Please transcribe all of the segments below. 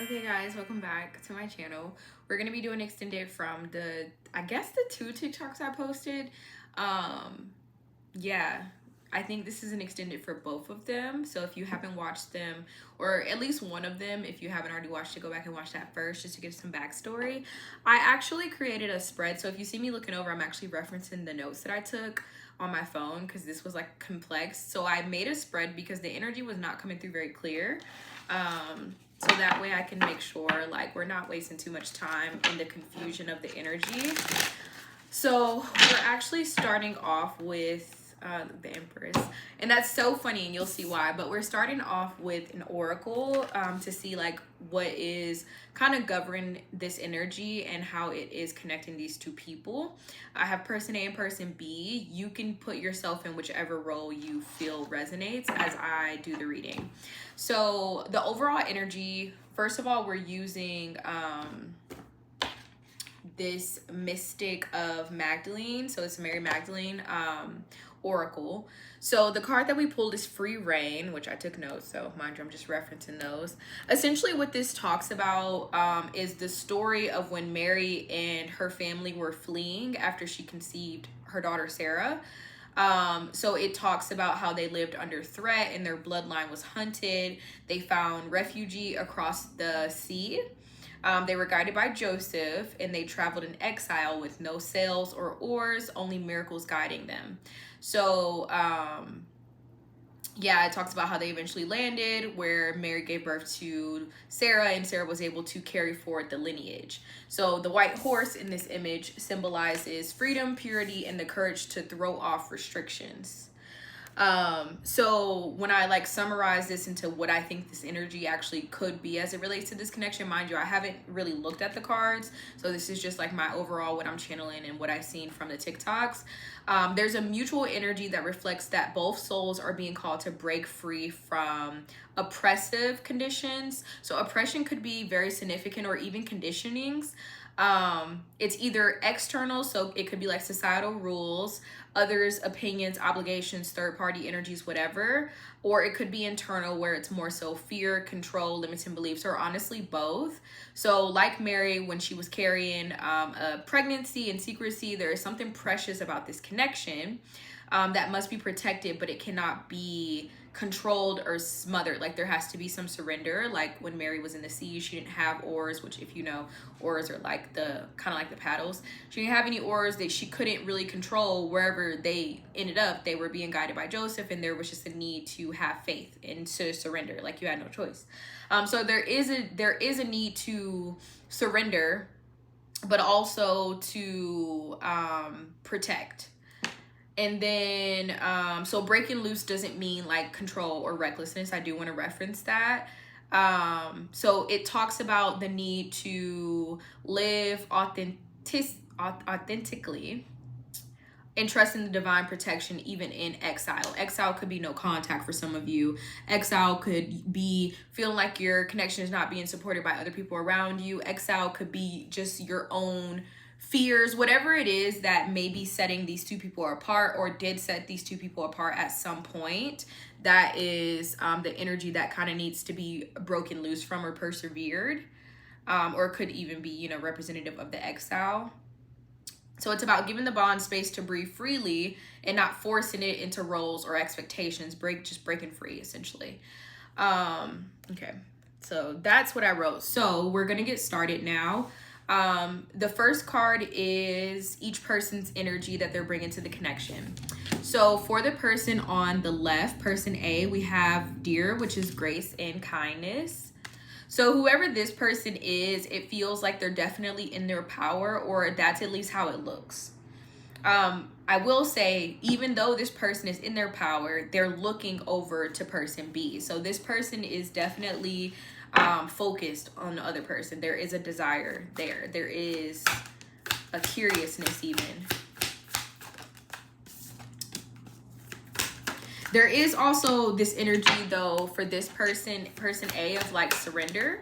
Okay guys, welcome back to my channel. We're gonna be doing extended from the two TikToks I posted. Yeah, I think this is an extended for both of them. So if you haven't watched them, or at least one of them, if you haven't already watched it, go back and watch that first just to get some backstory. I actually created a spread. So if you see me looking over, I'm actually referencing the notes that I took on my phone because this was like complex. So I made a spread because the energy was not coming through very clear. So that way I can make sure like we're not wasting too much time in the confusion of the energy. So we're actually starting off with the Empress, and that's so funny, and you'll see why. But we're starting off with an oracle to see like what is kind of governing this energy and how it is connecting these two people. I have person A and person B. You can put yourself in whichever role you feel resonates as I do the reading. So the overall energy, first of all, we're using this Mystic of Magdalene. So it's Mary Magdalene oracle. So the card that we pulled is Free Reign, which I took notes, so mind you, I'm just referencing those. Essentially what this talks about is the story of when Mary and her family were fleeing after she conceived her daughter Sarah. So it talks about how they lived under threat and their bloodline was hunted. They found refuge across the sea. They were guided by Joseph, and they traveled in exile with no sails or oars, only miracles guiding them. So, yeah, it talks about how they eventually landed, where Mary gave birth to Sarah, and Sarah was able to carry forward the lineage. So the white horse in this image symbolizes freedom, purity, and the courage to throw off restrictions. So when I like summarize this into what I think this energy actually could be as it relates to this connection, mind you, I haven't really looked at the cards. So this is just like my overall, what I'm channeling and what I've seen from the TikToks. There's a mutual energy that reflects that both souls are being called to break free from oppressive conditions. So oppression could be very significant, or even conditionings. It's either external, so it could be like societal rules, others' opinions, obligations, third-party energies, whatever, or it could be internal, where it's more so fear, control, limiting beliefs, or honestly both. So like Mary, when she was carrying a pregnancy in secrecy, there is something precious about this connection that must be protected, but it cannot be controlled or smothered. Like there has to be some surrender. Like when Mary was in the sea, she didn't have oars, which if you know, oars are like the kind of like the paddles. She didn't have any oars that she couldn't really control. Wherever they ended up, they were being guided by Joseph, and there was just a need to have faith and to surrender. Like you had no choice. So there is a need to surrender, but also to protect. And then, so breaking loose doesn't mean like control or recklessness. I do want to reference that. So it talks about the need to live authentically and trust in the divine protection, even in exile. Exile could be no contact for some of you. Exile could be feeling like your connection is not being supported by other people around you. Exile could be just your own fears, whatever it is that may be setting these two people apart, or did set these two people apart at some point. That is the energy that kind of needs to be broken loose from or persevered, or could even be, you know, representative of the exile. So it's about giving the bond space to breathe freely and not forcing it into roles or expectations. Just breaking free, essentially. Okay, so that's what I wrote. So we're gonna get started now. The first card is each person's energy that they're bringing to the connection. So for the person on the left, person A, we have Deer, which is grace and kindness. So whoever this person is, it feels like they're definitely in their power, or that's at least how it looks. I will say, even though this person is in their power, they're looking over to person B. So this person is definitely focused on the other person. There is a desire there. There is a curiousness even. There is also this energy though for this person A, of like surrender.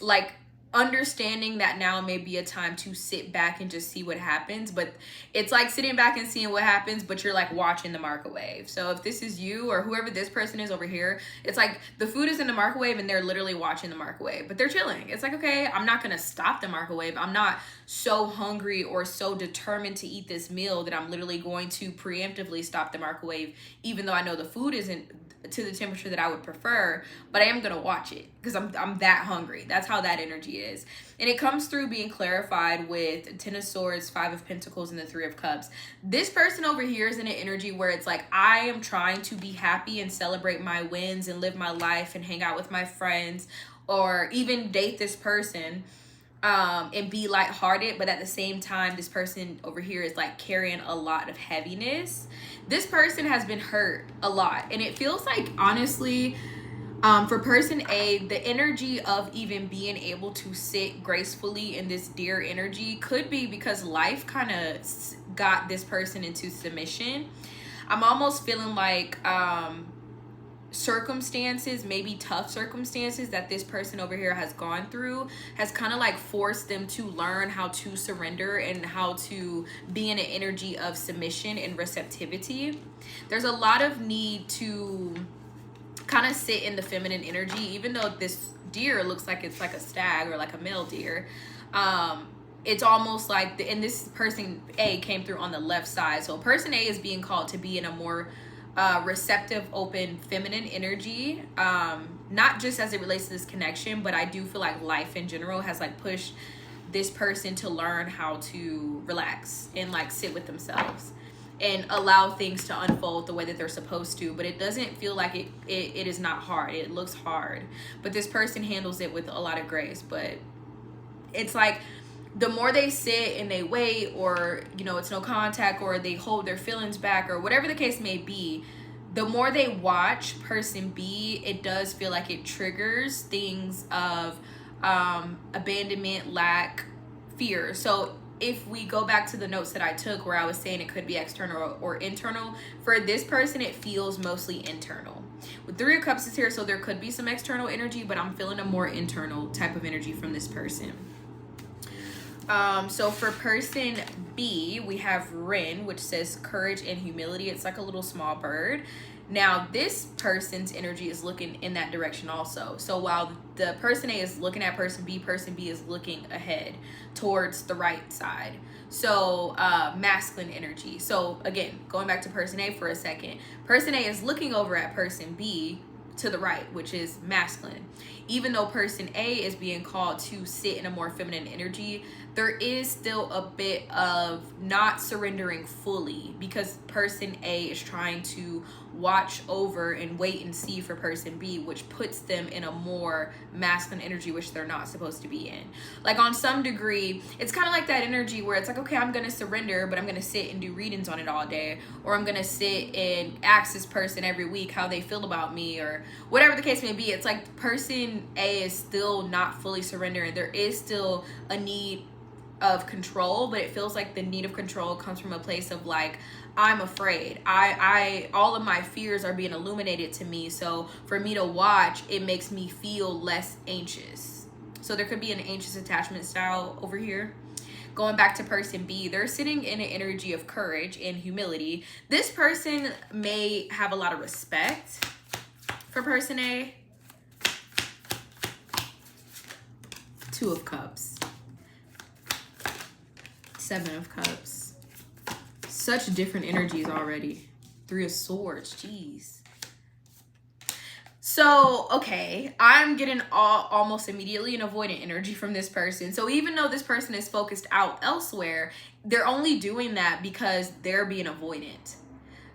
Like understanding that now may be a time to sit back and just see what happens. But it's like sitting back and seeing what happens, but you're like watching the microwave. So if this is you or whoever this person is over here, it's like the food is in the microwave and they're literally watching the microwave, but they're chilling. It's like, okay, I'm not gonna stop the microwave. I'm not so hungry or so determined to eat this meal that I'm literally going to preemptively stop the microwave, even though I know the food isn't to the temperature that I would prefer, but I am gonna watch it because I'm that hungry. That's how that energy is. And it comes through being clarified with Ten of Swords, Five of Pentacles, and the Three of Cups. This person over here is in an energy where it's like, I am trying to be happy and celebrate my wins and live my life and hang out with my friends, or even date this person, and be lighthearted, but at the same time, this person over here is like carrying a lot of heaviness. This person has been hurt a lot, and it feels like, honestly, for person A, the energy of even being able to sit gracefully in this deer energy could be because life kind of got this person into submission. I'm almost feeling like circumstances, maybe tough circumstances that this person over here has gone through, has kind of like forced them to learn how to surrender and how to be in an energy of submission and receptivity. There's a lot of need to kind of sit in the feminine energy, even though this deer looks like it's like a stag or like a male deer. It's almost like and this person A came through on the left side, so person A is being called to be in a more receptive, open, feminine energy, not just as it relates to this connection, but I do feel like life in general has like pushed this person to learn how to relax and like sit with themselves and allow things to unfold the way that they're supposed to. But it doesn't feel like it is not hard. It looks hard, but this person handles it with a lot of grace. But it's like, the more they sit and they wait, or, you know, it's no contact, or they hold their feelings back, or whatever the case may be, the more they watch person B, it does feel like it triggers things of abandonment, lack, fear. So if we go back to the notes that I took where I was saying it could be external or internal, for this person it feels mostly internal. With Three of Cups is here, so there could be some external energy, but I'm feeling a more internal type of energy from this person. So for person B, we have Ren, which says courage and humility. It's like a little small bird. Now, this person's energy is looking in that direction also. So while the person A is looking at person B is looking ahead towards the right side. So masculine energy. So again, going back to person A for a second, person A is looking over at person B to the right, which is masculine. Even though person A is being called to sit in a more feminine energy, there is still a bit of not surrendering fully, because person A is trying to watch over and wait and see for person B, which puts them in a more masculine energy, which they're not supposed to be in. Like, on some degree, it's kind of like that energy where it's like, okay, I'm gonna surrender, but I'm gonna sit and do readings on it all day, or I'm gonna sit and ask this person every week how they feel about me, or whatever the case may be. It's like person A is still not fully surrendering. There is still a need of control, but it feels like the need of control comes from a place of like, I'm afraid. I all of my fears are being illuminated to me. So for me to watch, it makes me feel less anxious. So there could be an anxious attachment style over here. Going back to person B, they're sitting in an energy of courage and humility. This person may have a lot of respect for person A. Two of Cups. Seven of Cups. Such different energies already. Three of Swords. Jeez. So, okay, I'm getting almost immediately an avoidant energy from this person. So even though this person is focused out elsewhere, they're only doing that because they're being avoidant.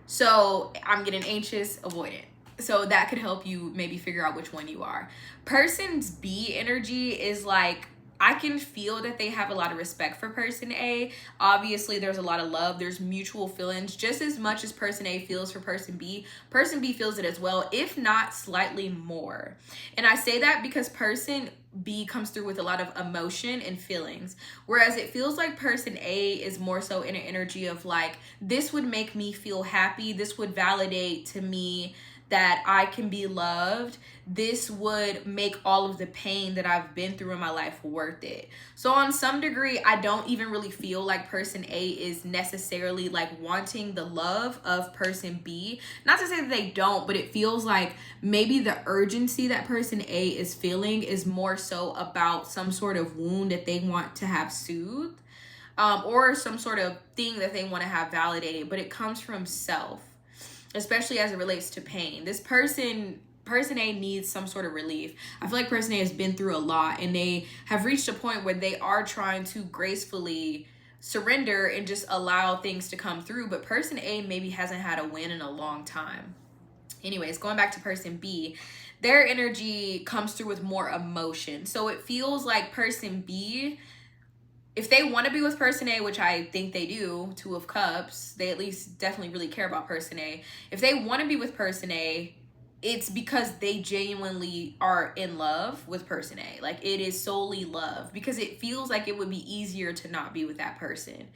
So I'm getting anxious, avoidant. So that could help you maybe figure out which one you are. Person's B energy is like, I can feel that they have a lot of respect for person A. Obviously, there's a lot of love. There's mutual feelings. Just as much as person A feels for person B feels it as well, if not slightly more. And I say that because person B comes through with a lot of emotion and feelings, whereas it feels like person A is more so in an energy of like, this would make me feel happy. This would validate to me that I can be loved, this would make all of the pain that I've been through in my life worth it. So on some degree, I don't even really feel like person A is necessarily like wanting the love of person B. Not to say that they don't, but it feels like maybe the urgency that person A is feeling is more so about some sort of wound that they want to have soothed, or some sort of thing that they want to have validated, but it comes from self, especially as it relates to pain. This person A needs some sort of relief. I feel like person A has been through a lot, and they have reached a point where they are trying to gracefully surrender and just allow things to come through, but person A maybe hasn't had a win in a long time. Anyways, going back to person B, their energy comes through with more emotion. So it feels like person B, if they want to be with person A, which I think they do, Two of Cups, they at least definitely really care about person A. If they want to be with person A, it's because they genuinely are in love with person A. Like, it is solely love, because it feels like it would be easier to not be with that person.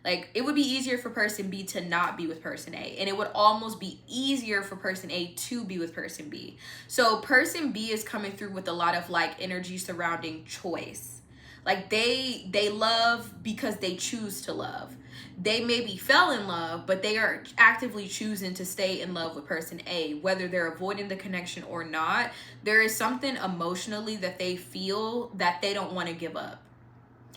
Like, it would be easier for person B to not be with person A, and it would almost be easier for person A to be with person B. So person B is coming through with a lot of like energy surrounding choice. Like, they love because they choose to love. They maybe fell in love, but they are actively choosing to stay in love with person A, whether they're avoiding the connection or not. There is something emotionally that they feel that they don't want to give up.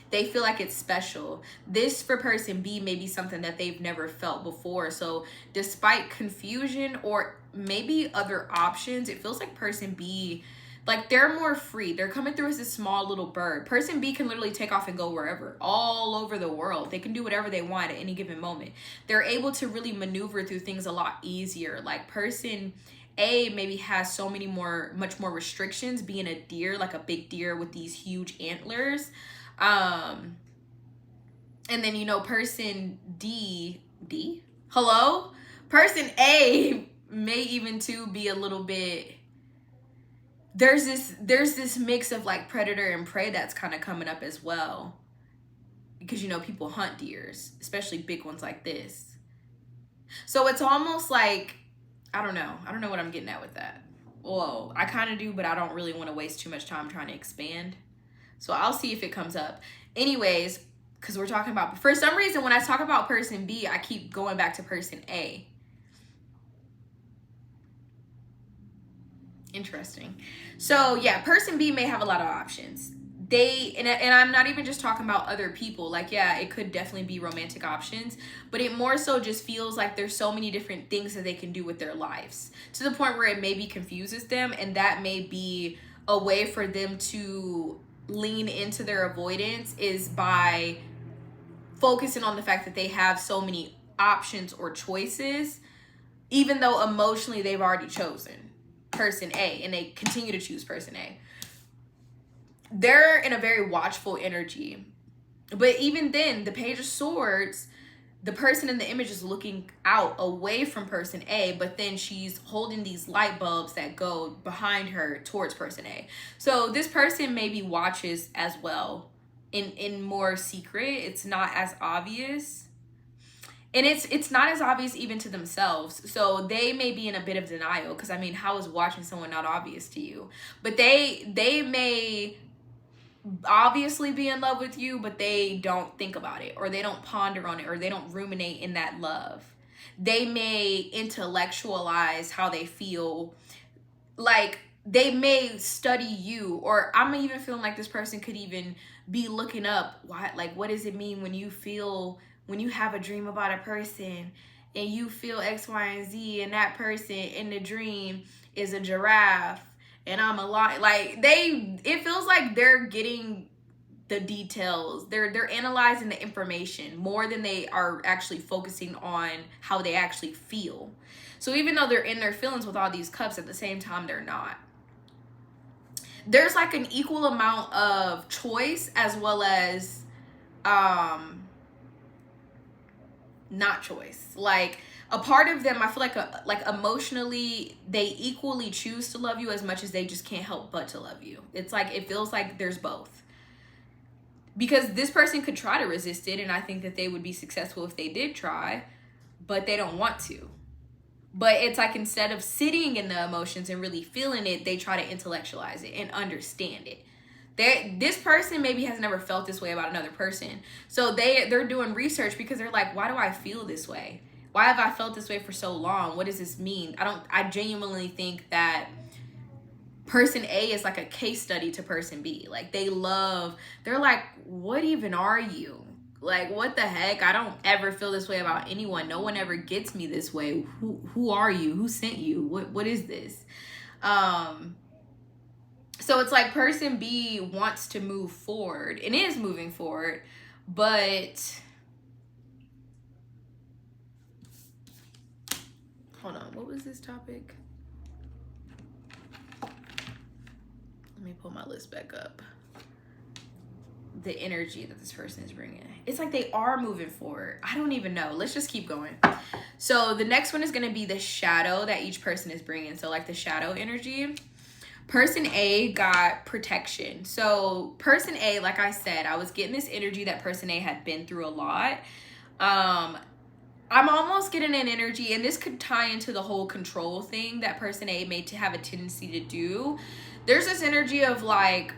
They feel like it's special. This for person B may be something that they've never felt before. So despite confusion or maybe other options, it feels like person B, like, they're more free. They're coming through as a small little bird. Person B can literally take off and go wherever, all over the world. They can do whatever they want at any given moment. They're able to really maneuver through things a lot easier. Like, person A maybe has much more restrictions, being a deer, like a big deer with these huge antlers. And then, you know, person person A may even too be a little bit, there's this mix of like predator and prey that's kind of coming up as well, because, you know, people hunt deers, especially big ones like this. So it's almost like, I don't know what I'm getting at with that. Well, I kind of do, but I don't really want to waste too much time trying to expand. So I'll see if it comes up. Anyways, because we're talking about, for some reason, when I talk about person B, I keep going back to person A. Interesting. So yeah, person B may have a lot of options. And I'm not even just talking about other people. Like, yeah, it could definitely be romantic options, but it more so just feels like there's so many different things that they can do with their lives, to the point where it maybe confuses them, and that may be a way for them to lean into their avoidance, is by focusing on the fact that they have so many options or choices, even though emotionally they've already chosen person A, and they continue to choose person A. They're in a very watchful energy. But even then, the Page of Swords, the person in the image is looking out away from person A, but then she's holding these light bulbs that go behind her towards person A. So this person maybe watches as well, in more secret. It's not as obvious. And it's not as obvious even to themselves. So they may be in a bit of denial, because, I mean, how is watching someone not obvious to you? But they may obviously be in love with you, but they don't think about it, or they don't ponder on it, or they don't ruminate in that love. They may intellectualize how they feel. Like, they may study you, or I'm even feeling like this person could even be looking up what does it mean when you have a dream about a person and you feel X, Y, and Z, and that person in the dream is a giraffe and I'm a lion. Like, it feels like they're getting the details. They're analyzing the information more than they are actually focusing on how they actually feel. So even though they're in their feelings with all these cups, at the same time, they're not. There's like an equal amount of choice as well as not choice. Like, a part of them, I feel like emotionally, they equally choose to love you as much as they just can't help but to love you. It's like, it feels like there's both. Because this person could try to resist it, and I think that they would be successful if they did try, but they don't want to. But it's like instead of sitting in the emotions and really feeling it, they try to intellectualize it and understand it. This person maybe has never felt this way about another person. So they're doing research because they're like, why do I feel this way? Why have I felt this way for so long? What does this mean? I genuinely think that person A is like a case study to person B. Like they're like, what even are you? Like, what the heck? I don't ever feel this way about anyone. No one ever gets me this way. Who are you? Who sent you? What is this? So it's like person B wants to move forward and is moving forward, but hold on, what was this topic? Let me pull my list back up. The energy that this person is bringing. It's like they are moving forward. I don't even know. Let's just keep going. So the next one is going to be the shadow that each person is bringing. So like the shadow energy. Person A got protection. So person A, like I said, I was getting this energy that person A had been through a lot. I'm almost getting an energy, and this could tie into the whole control thing that person A may have a tendency to do. There's this energy of like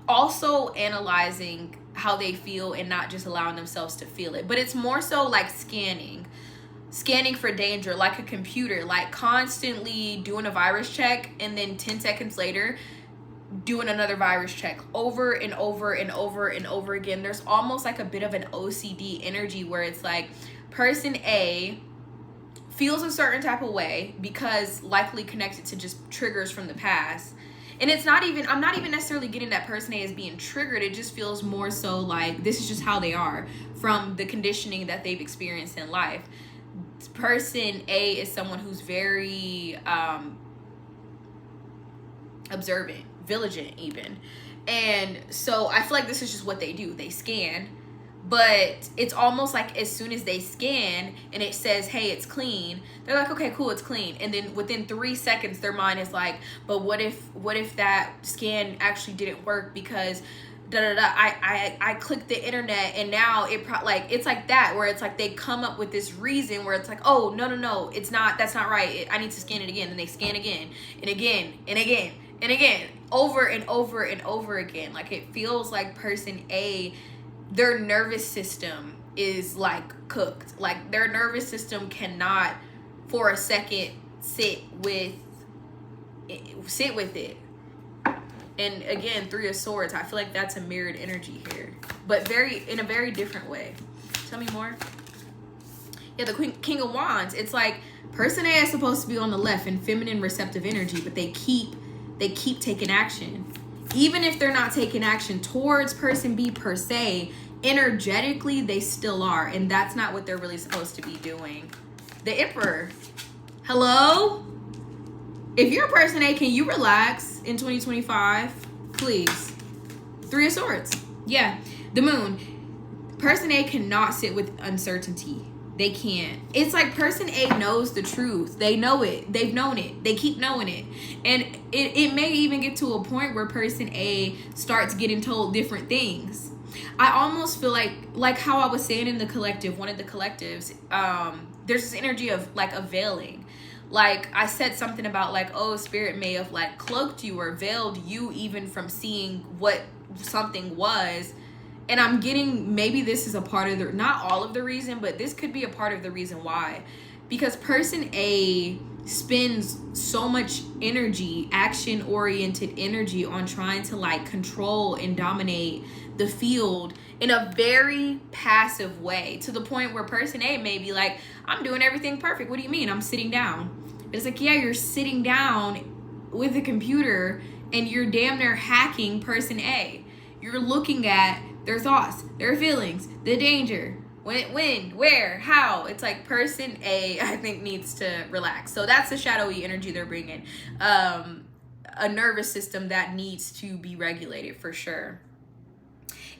also analyzing how they feel and not just allowing themselves to feel it. But it's more so like scanning for danger, like a computer, like constantly doing a virus check and then 10 seconds later doing another virus check over and over and over and over again. There's almost like a bit of an OCD energy where it's like person A feels a certain type of way because likely connected to just triggers from the past. And I'm not even necessarily getting that person A is being triggered. It just feels more so like this is just how they are from the conditioning that they've experienced in life. Person A is someone who's very observant, vigilant even. And so I feel like this is just what they do. They scan, but it's almost like as soon as they scan and it says, hey, it's clean, they're like, okay, cool, it's clean. And then within 3 seconds, their mind is like, but what if that scan actually didn't work because I clicked the internet and now it's like that, where it's like they come up with this reason where it's like, oh, no, it's not, that's not right. I need to scan it again. And they scan again and again and again and again, over and over and over again. Like it feels like person A, their nervous system is like cooked. Like their nervous system cannot for a second sit with it. And again, 3 of Swords, I feel like that's a mirrored energy here, but in a very different way. Tell me more. Yeah, the King of Wands, it's like person A is supposed to be on the left in feminine receptive energy, but they keep taking action. Even if they're not taking action towards person B per se, energetically they still are, and that's not what they're really supposed to be doing. The Emperor. Hello? If you're person A, can you relax in 2025? Please. 3 of Swords. Yeah. The Moon. Person A cannot sit with uncertainty. They can't. It's like person A knows the truth. They know it. They've known it. They keep knowing it. And it may even get to a point where person A starts getting told different things. I almost feel like how I was saying in the collective, one of the collectives, there's this energy of like a veiling. Like I said something about like, oh, spirit may have like cloaked you or veiled you even from seeing what something was. And I'm getting, maybe this is a part of not all of the reason, but this could be a part of the reason why. Because person A spends so much energy, action-oriented energy on trying to like control and dominate the field in a very passive way, to the point where person A may be like, I'm doing everything perfect. What do you mean? I'm sitting down. It's like, yeah, you're sitting down with a computer and you're damn near hacking person A. You're looking at their thoughts, their feelings, the danger, when, where, how. It's like person A, I think, needs to relax. So that's the shadowy energy they're bringing. A nervous system that needs to be regulated for sure.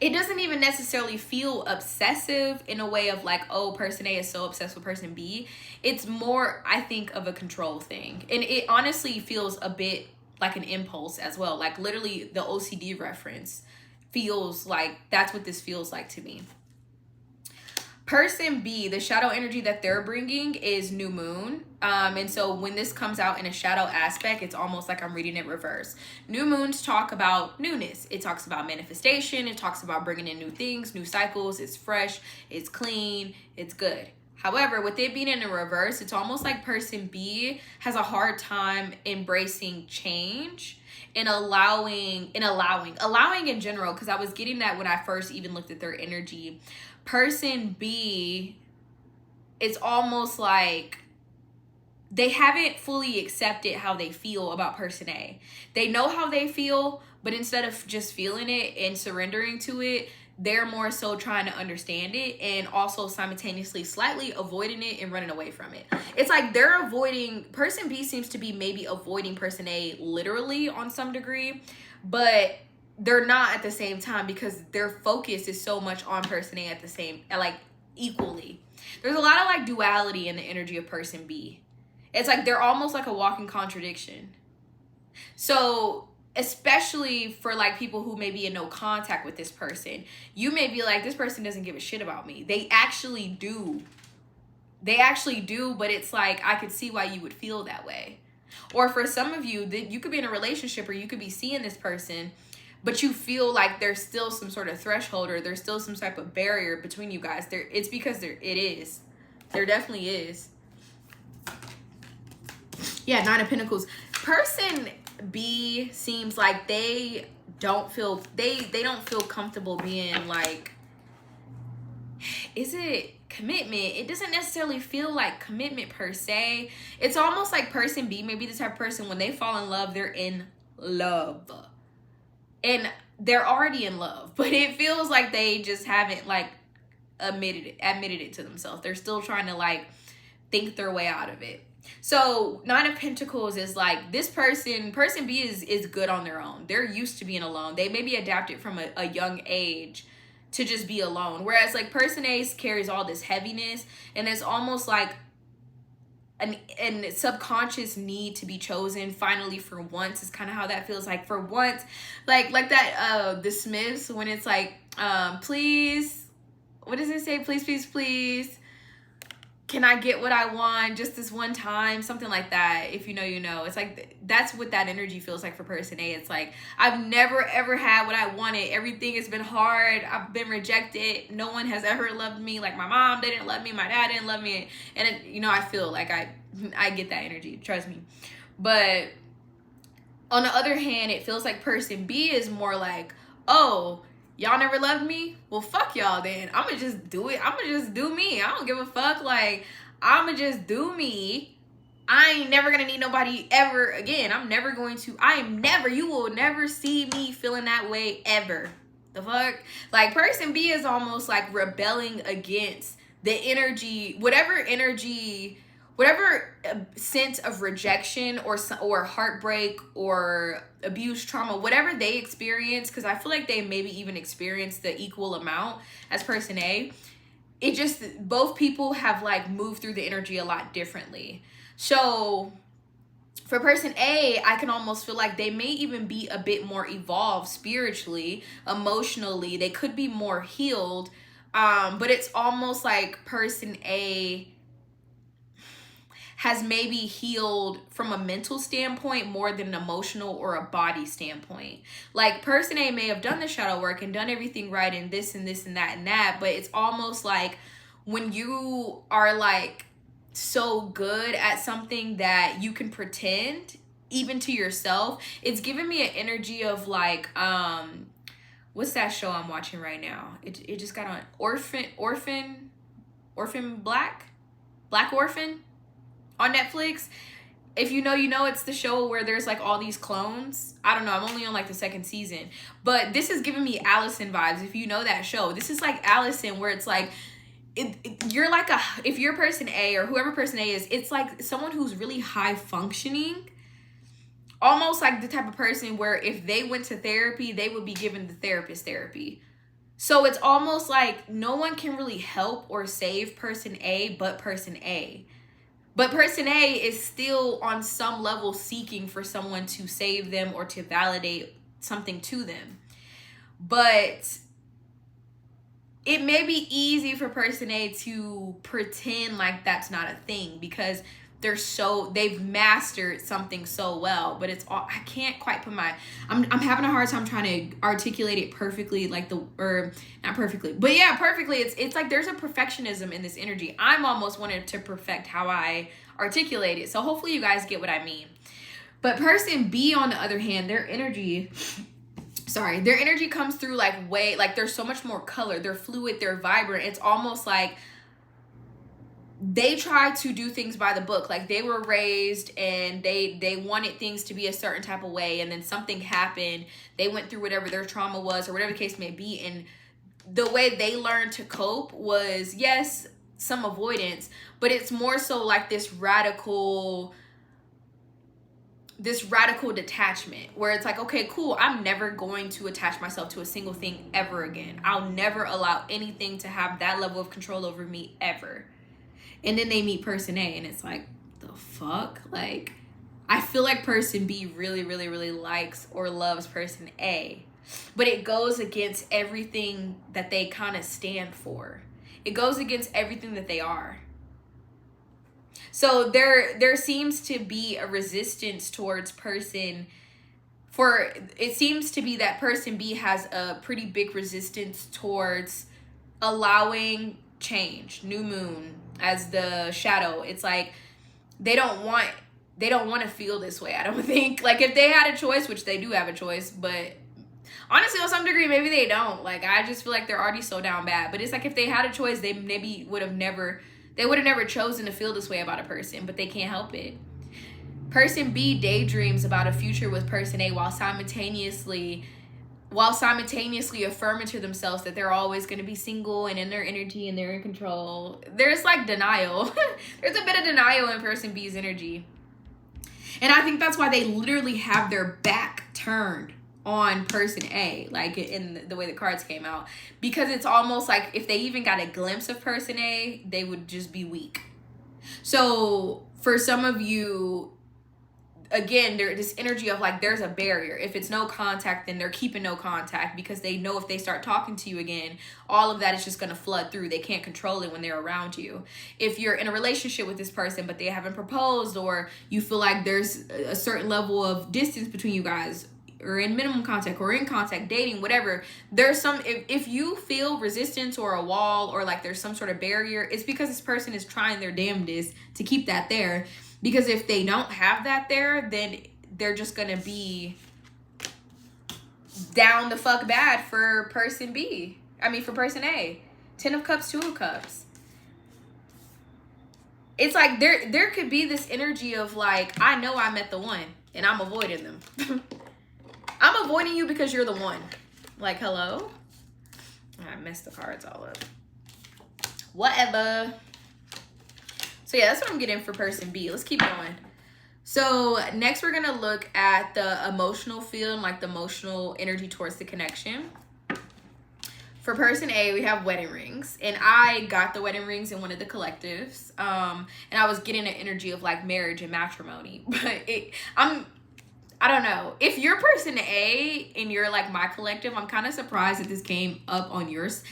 It doesn't even necessarily feel obsessive in a way of like, oh, person A is so obsessed with person B. It's more, I think, of a control thing. And it honestly feels a bit like an impulse as well. Like literally the OCD reference feels like that's what this feels like to me. Person B, the shadow energy that they're bringing is new moon. And so when this comes out in a shadow aspect, it's almost like I'm reading it reverse. New moons talk about newness. It talks about manifestation. It talks about bringing in new things, new cycles. It's fresh, it's clean, it's good. However, with it being in the reverse, it's almost like person B has a hard time embracing change and allowing in general, because I was getting that when I first even looked at their energy. Person B, it's almost like they haven't fully accepted how they feel about person A. They know how they feel, but instead of just feeling it and surrendering to it, they're more so trying to understand it and also simultaneously slightly avoiding it and running away from it. It's like they're avoiding, person B seems to be maybe avoiding person A literally on some degree, but they're not at the same time, because their focus is so much on person A at the same, like equally. There's a lot of like duality in the energy of person B. It's like they're almost like a walking contradiction. So especially for like people who may be in no contact with this person, you may be like, this person doesn't give a shit about me. They actually do. They actually do, but it's like, I could see why you would feel that way. Or for some of you, that you could be in a relationship or you could be seeing this person, but you feel like there's still some sort of threshold or there's still some type of barrier between you guys. It's because it is. There definitely is. Yeah, Nine of Pentacles. Person B seems like they don't feel comfortable being like, is it commitment? It doesn't necessarily feel like commitment per se. It's almost like person B may be the type of person, when they fall in love, they're in love. And they're already in love, but it feels like they just haven't like admitted it to themselves. They're still trying to like think their way out of it. So Nine of Pentacles is like, this person B is good on their own. They're used to being alone. They maybe adapted from a young age to just be alone. Whereas like person A carries all this heaviness, and it's almost like an subconscious need to be chosen finally for once is kind of how that feels. Like for once, like that the Smiths, when it's like please, what does it say, please, can I get what I want just this one time, something like that. If you know, you know. It's like that's what that energy feels like for person A. It's like, I've never ever had what I wanted. Everything has been hard. I've been rejected. No one has ever loved me. Like my mom didn't love me, my dad didn't love me, and it, you know, I feel like I get that energy, trust me. But on the other hand, it feels like person B is more like, oh, y'all never loved me? Well, fuck y'all then. I'ma just do it. I'ma just do me. I don't give a fuck. Like, I'ma just do me. I ain't never gonna need nobody ever again. You will never see me feeling that way ever. The fuck? Like, person B is almost like rebelling against the energy, whatever sense of rejection or heartbreak or abuse, trauma, whatever they experience, because I feel like they maybe even experience the equal amount as person A. It just, both people have like moved through the energy a lot differently. So for person A, I can almost feel like they may even be a bit more evolved spiritually, emotionally. They could be more healed. But it's almost like person A has maybe healed from a mental standpoint more than an emotional or a body standpoint. Like person A may have done the shadow work and done everything right and this and this and that and that, but it's almost like when you are like so good at something that you can pretend even to yourself, it's giving me an energy of like, what's that show I'm watching right now? It just got on Orphan Black Orphan on Netflix. If you know, you know, it's the show where there's like all these clones. I don't know, I'm only on like the second season, but this is giving me Allison vibes. If you know that show, this is like Allison, where it's like you're like if you're person A or whoever person A is, it's like someone who's really high functioning, almost like the type of person where if they went to therapy, they would be given the therapist therapy. So it's almost like no one can really help or save person A but person A. But person A is still on some level seeking for someone to save them or to validate something to them. But it may be easy for person A to pretend like that's not a thing because they've mastered something so well, but it's all, I can't quite put I'm having a hard time trying to articulate it perfectly, or not perfectly, but yeah, perfectly. It's like there's a perfectionism in this energy. I'm almost wanting to perfect how I articulate it, so hopefully you guys get what I mean. But person B, on the other hand, their energy comes through like there's so much more color. They're fluid, they're vibrant. It's almost like they try to do things by the book. Like they were raised and they wanted things to be a certain type of way, and then something happened. They went through whatever their trauma was or whatever the case may be, and the way they learned to cope was, yes, some avoidance, but it's more so like this radical detachment where it's like, okay, cool, I'm never going to attach myself to a single thing ever again. I'll never allow anything to have that level of control over me ever. And then they meet person A, and it's like, the fuck? Like, I feel like person B really, really, really likes or loves person A, but it goes against everything that they kind of stand for. It goes against everything that they are. So there seems to be a resistance towards it seems to be that person B has a pretty big resistance towards allowing change, new moon as the shadow. It's like they don't want to feel this way, I don't think. Like if they had a choice, which they do have a choice, but honestly, on some degree, maybe they don't. Like I just feel like they're already so down bad. But it's like if they had a choice, they maybe would have never chosen to feel this way about a person, but they can't help it. Person B daydreams about a future with person A while simultaneously affirming to themselves that they're always going to be single and in their energy and they're in control. There's like denial. There's a bit of denial in person B's energy. And I think that's why they literally have their back turned on person A, like in the way the cards came out, because it's almost like if they even got a glimpse of person A, they would just be weak. So for some of you, again, there's this energy of like there's a barrier. If it's no contact, then they're keeping no contact because they know if they start talking to you again, all of that is just going to flood through. They can't control it when they're around you. If you're in a relationship with this person but they haven't proposed, or you feel like there's a certain level of distance between you guys, or in minimum contact or in contact, dating, whatever, there's if you feel resistance or a wall or like there's some sort of barrier, it's because this person is trying their damnedest to keep that there. Because if they don't have that there, then they're just gonna be down the fuck bad for person B. I mean, for person A. 10 of Cups, 2 of Cups. It's like there could be this energy of like, I know I met the one and I'm avoiding them. I'm avoiding you because you're the one. Like, hello? I messed the cards all up. Whatever. So yeah, that's what I'm getting for person B. Let's keep going. So next we're going to look at the emotional feel and like the emotional energy towards the connection. For person A, we have wedding rings. And I got the wedding rings in one of the collectives. And I was getting an energy of like marriage and matrimony. But I don't know. If you're person A and you're like my collective, I'm kind of surprised that this came up on yours.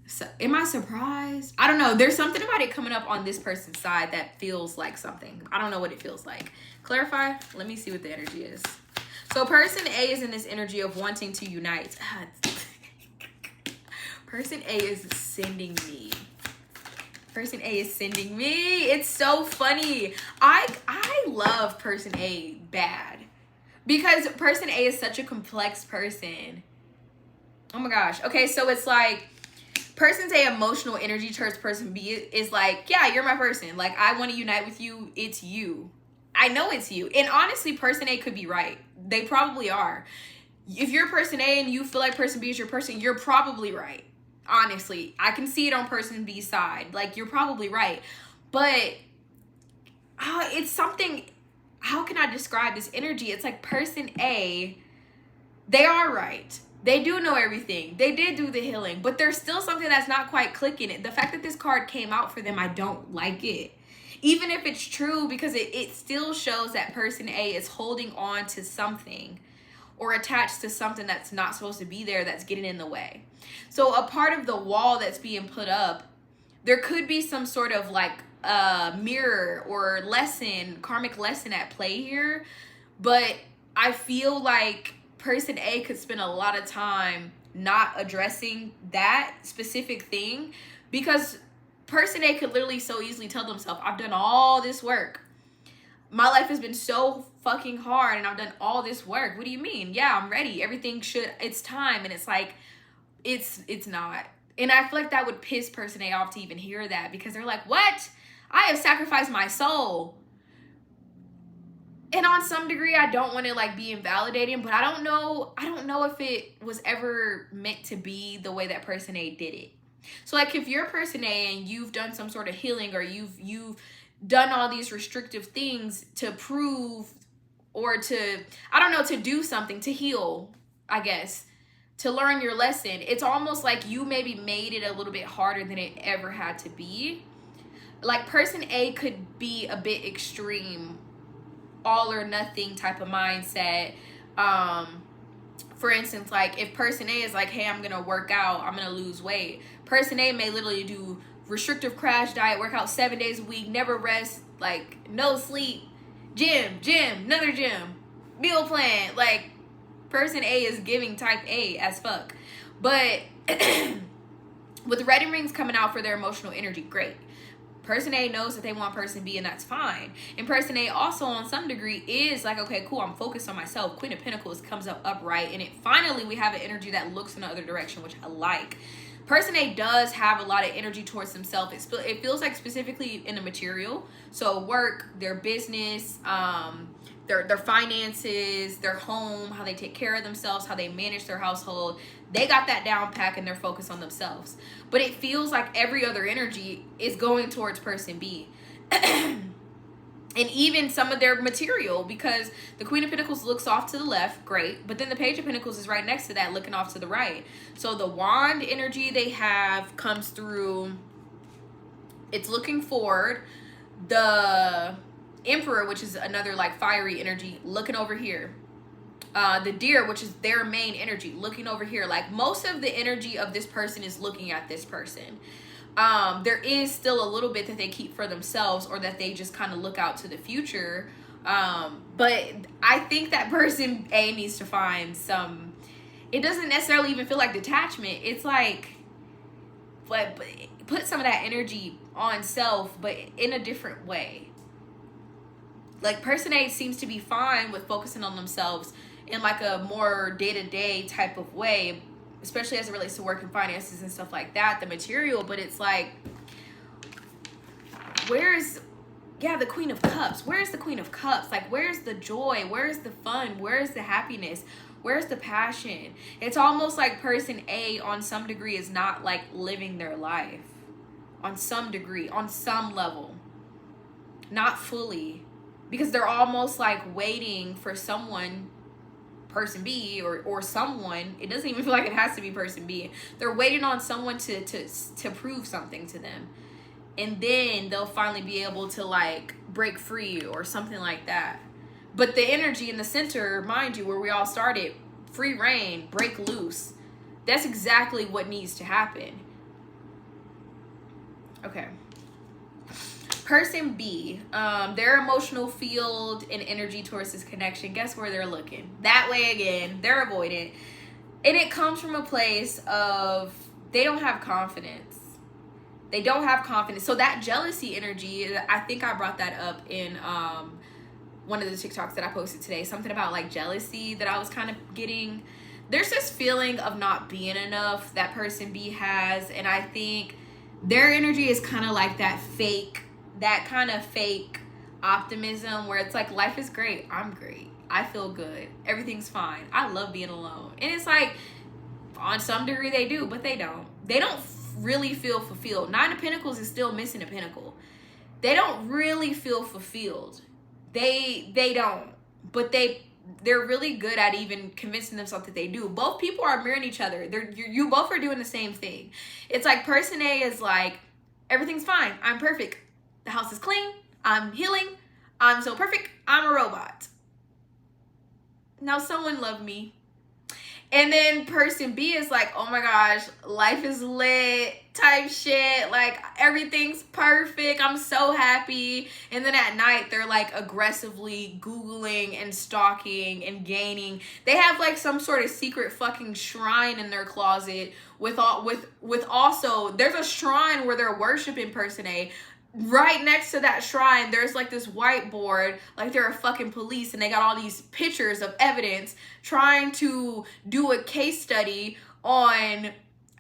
So, am I surprised? I don't know. There's something about it coming up on this person's side that feels like something. I don't know what it feels like. Clarify. Let me see what the energy is. So person A is in this energy of wanting to unite. Person A is sending me. Person A is sending me. It's so funny. I love person A bad. Because person A is such a complex person. Oh my gosh. Okay, so it's like person A emotional energy towards person B is like, yeah, you're my person. Like, I want to unite with you. It's you. I know it's you. And honestly, person A could be right. They probably are. If you're person A and you feel like person B is your person, you're probably right. Honestly, I can see it on person B's side. Like, you're probably right. But it's something... How can I describe this energy? It's like person A, they are right. They do know everything. They did do the healing, but there's still something that's not quite clicking. The fact that this card came out for them, I don't like it. Even if it's true, because it still shows that person A is holding on to something. or attached to something that's not supposed to be there, that's getting in the way. So a part of the wall that's being put up, there could be some sort of like mirror or lesson, karmic lesson at play here. But I feel like person A could spend a lot of time not addressing that specific thing, because person A could literally so easily tell themselves, I've done all this work. My life has been so fucking hard and I've done all this work. What do you mean? Yeah, I'm ready. Everything it's time. And it's like, it's not. And I feel like that would piss person A off to even hear that, because they're like, what? I have sacrificed my soul. And on some degree, I don't want to like be invalidating, but I don't know if it was ever meant to be the way that person A did it. So like if you're person A and you've done some sort of healing, or you've done all these restrictive things to prove, or to, I don't know, to do something, to heal, I guess, to learn your lesson, it's almost like you maybe made it a little bit harder than it ever had to be. Like person A could be a bit extreme, all or nothing type of mindset. For instance, like if person A is like, hey, I'm gonna work out, I'm gonna lose weight, person A may literally do restrictive crash diet, work out 7 days a week, never rest, like no sleep, gym, another gym, meal plan. Like person A is giving type A as fuck. But with wedding rings coming out for their emotional energy, great. Person A knows that they want person B, and that's fine. And person A also on some degree is like, okay, cool, I'm focused on myself. Queen of Pentacles comes up upright, and it finally we have an energy that looks in the other direction, which I like. Person A does have a lot of energy towards themselves. It feels like specifically in the material. So work, their business, their finances, their home, how they take care of themselves, how they manage their household. They got that down pack and they're focused on themselves. But it feels like every other energy is going towards person B. And even some of their material, because the Queen of Pentacles looks off to the left, great. But then the Page of Pentacles is right next to that, looking off to the right. So the wand energy they have comes through, it's looking forward. The Emperor, which is another like fiery energy, looking over here. The Deer, which is their main energy, looking over here. Like most of the energy of this person is looking at this person. There is still a little bit that they keep for themselves, or that they just kind of look out to the future. But I think that person A needs to find some, it doesn't necessarily even feel like detachment. It's like, but put some of that energy on self, but in a different way. Like person A seems to be fine with focusing on themselves in like a more day-to-day type of way, especially as it relates to work and finances and stuff like that, the material. But it's like, where's, yeah, the Queen of Cups? Where's the Queen of Cups? Like, where's the joy? Where's the fun? Where's the happiness? Where's the passion? It's almost like person A on some degree is not like living their life on some degree, on some level, not fully, because they're almost like waiting for someone, person B, or someone. It doesn't even feel like it has to be person B. They're waiting on someone to prove something to them, and then they'll finally be able to like break free or something like that. But the energy in the center, mind you, where we all started, free reign, break loose, that's exactly what needs to happen. Okay. Person B, their emotional field and energy towards this connection, guess where they're looking? That way again. They're avoidant. And it comes from a place of they don't have confidence. They don't have confidence. So that jealousy energy, I think I brought that up in one of the TikToks that I posted today. Something about like jealousy that I was kind of getting. There's this feeling of not being enough that person B has. And I think their energy is kind of like that kind of fake optimism where it's like, life is great, I'm great, I feel good, everything's fine, I love being alone. And it's like, on some degree they do, but they don't really feel fulfilled. Nine of Pentacles is still missing a pentacle. They don't really feel fulfilled. They don't, but they're really good at even convincing themselves that they do. Both people are mirroring each other. You both are doing the same thing. It's like person A is like, everything's fine, I'm perfect, the house is clean, I'm healing, I'm so perfect, I'm a robot. now someone love me. And then person B is like, oh my gosh, life is lit type shit. Like, everything's perfect. I'm so happy. And then at night, they're like aggressively Googling and stalking and gaining. They have like some sort of secret fucking shrine in their closet with also, there's a shrine where they're worshiping person A. Right next to that shrine, there's like this whiteboard, like they're a fucking police, and they got all these pictures of evidence trying to do a case study on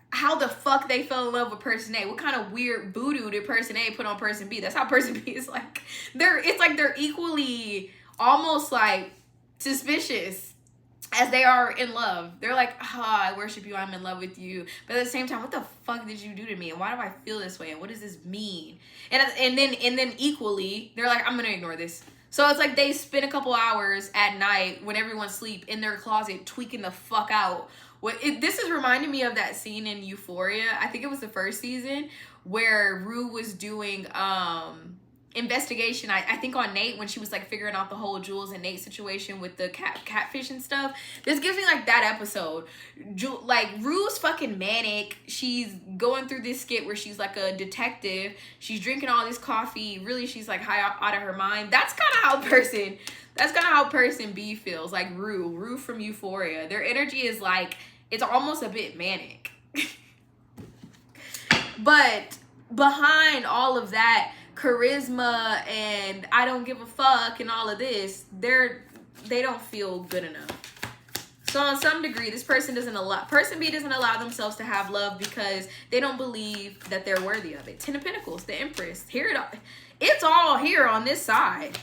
how the fuck they fell in love with person A. What kind of weird voodoo did person A put on person B? That's how person B is like. It's like they're equally almost like suspicious as they are in love. They're like, I worship you, I'm in love with you. But at the same time, what the fuck did you do to me? And why do I feel this way? And what does this mean? And then equally, they're like, I'm gonna ignore this. So it's like they spend a couple hours at night when everyone's asleep in their closet tweaking the fuck out. This is reminding me of that scene in Euphoria. I think it was the first season where Rue was doing investigation, I think on Nate, when she was like figuring out the whole Jules and Nate situation with the catfish and stuff. This gives me like that episode. Like, Rue's fucking manic. She's going through this skit where she's like a detective. She's drinking all this coffee. Really, she's like high out of her mind. That's kind of how person B feels. Like Rue from Euphoria. Their energy is like, it's almost a bit manic. But behind all of that charisma and I don't give a fuck and all of this, they don't feel good enough. So on some degree, this person B doesn't allow themselves to have love because they don't believe that they're worthy of it. 10 of Pentacles, the Empress. It's all here on this side.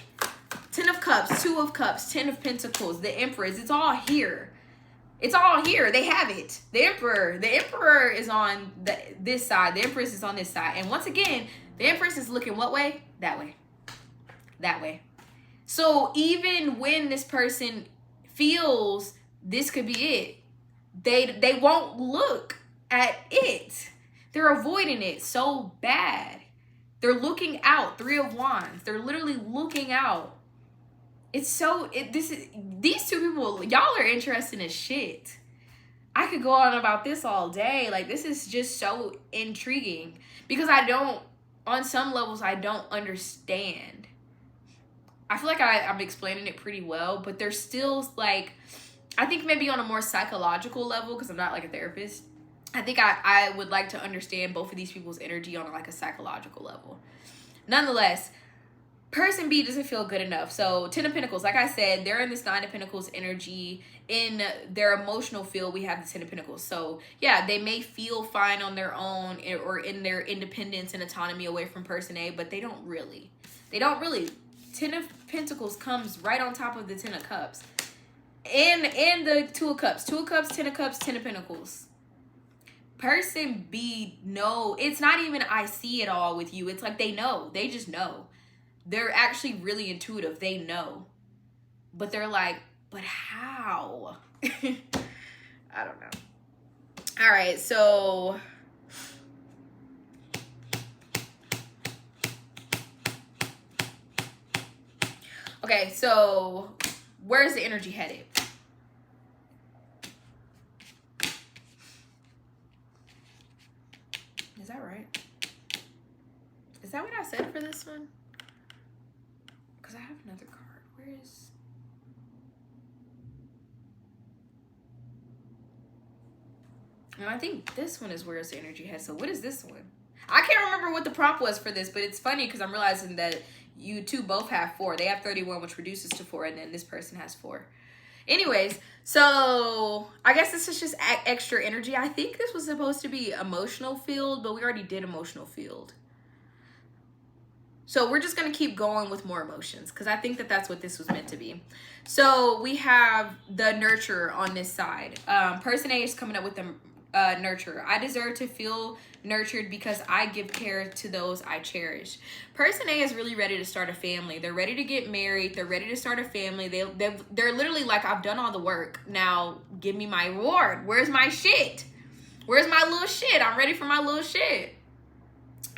10 of Cups, 2 of Cups, 10 of Pentacles, the Empress. It's all here. It's all here. They have it. The Emperor is on this side. The Empress is on this side. And once again, the Empress is looking what way? That way. That way. So even when this person feels this could be it, they won't look at it. They're avoiding it so bad. They're looking out. 3 of Wands. They're literally looking out. These two people, y'all are interesting as shit. I could go on about this all day. Like, this is just so intriguing because on some levels, I don't understand. I feel like I'm explaining it pretty well, but there's still like, I think maybe on a more psychological level, because I'm not like a therapist, I think I would like to understand both of these people's energy on like a psychological level. Nonetheless, person B doesn't feel good enough. So 10 of Pentacles, like I said, they're in this 9 of Pentacles energy. In their emotional field, we have the 10 of Pentacles. So yeah, they may feel fine on their own or in their independence and autonomy away from person A, but they don't really. 10 of Pentacles comes right on top of the 10 of Cups. And the 2 of Cups. 2 of Cups, 10 of Cups, 10 of Pentacles. Person B, no, it's not even I see it all with you. It's like they know. They just know. They're actually really intuitive. They know. But they're like, but how? I don't know. All right, so okay, so where's the energy headed? Is that right? Is that what I said for this one? Because I have another card. Where is... And I think this one is where the energy heads. So what is this one? I can't remember what the prompt was for this, but it's funny because I'm realizing that you two both have 4. They have 31, which reduces to 4, and then this person has 4. Anyways, so I guess this is just extra energy. I think this was supposed to be emotional field, but we already did emotional field. So we're just going to keep going with more emotions because I think that that's what this was meant to be. So we have the nurturer on this side. Person A is coming up with the nurturer. I deserve to feel nurtured because I give care to those I cherish. Person A is really ready to start a family. They're ready to get married. They're ready to start a family. They're literally like, I've done all the work. Now give me my reward. Where's my shit? Where's my little shit? I'm ready for my little shit.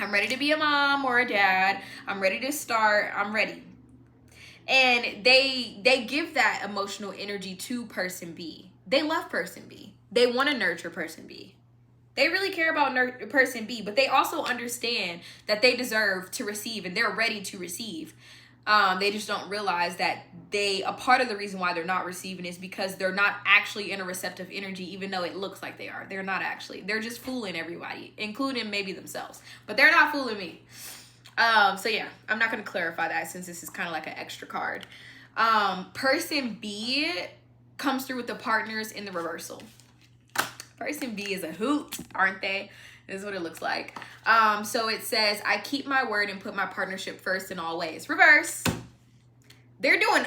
I'm ready to be a mom or a dad. I'm ready to start. I'm ready. And they give that emotional energy to person B. They love person B. They want to nurture person B. They really care about person B, but they also understand that they deserve to receive and they're ready to receive. They just don't realize that a part of the reason why they're not receiving is because they're not actually in a receptive energy, even though it looks like they are. They're not actually. They're just fooling everybody, including maybe themselves. But they're not fooling me. So yeah, I'm not going to clarify that since this is kind of like an extra card. Person B comes through with the partners in the reversal. Person B is a hoot, aren't they? This is what it looks like. So it says, I keep my word and put my partnership first in all ways. Reverse. They're doing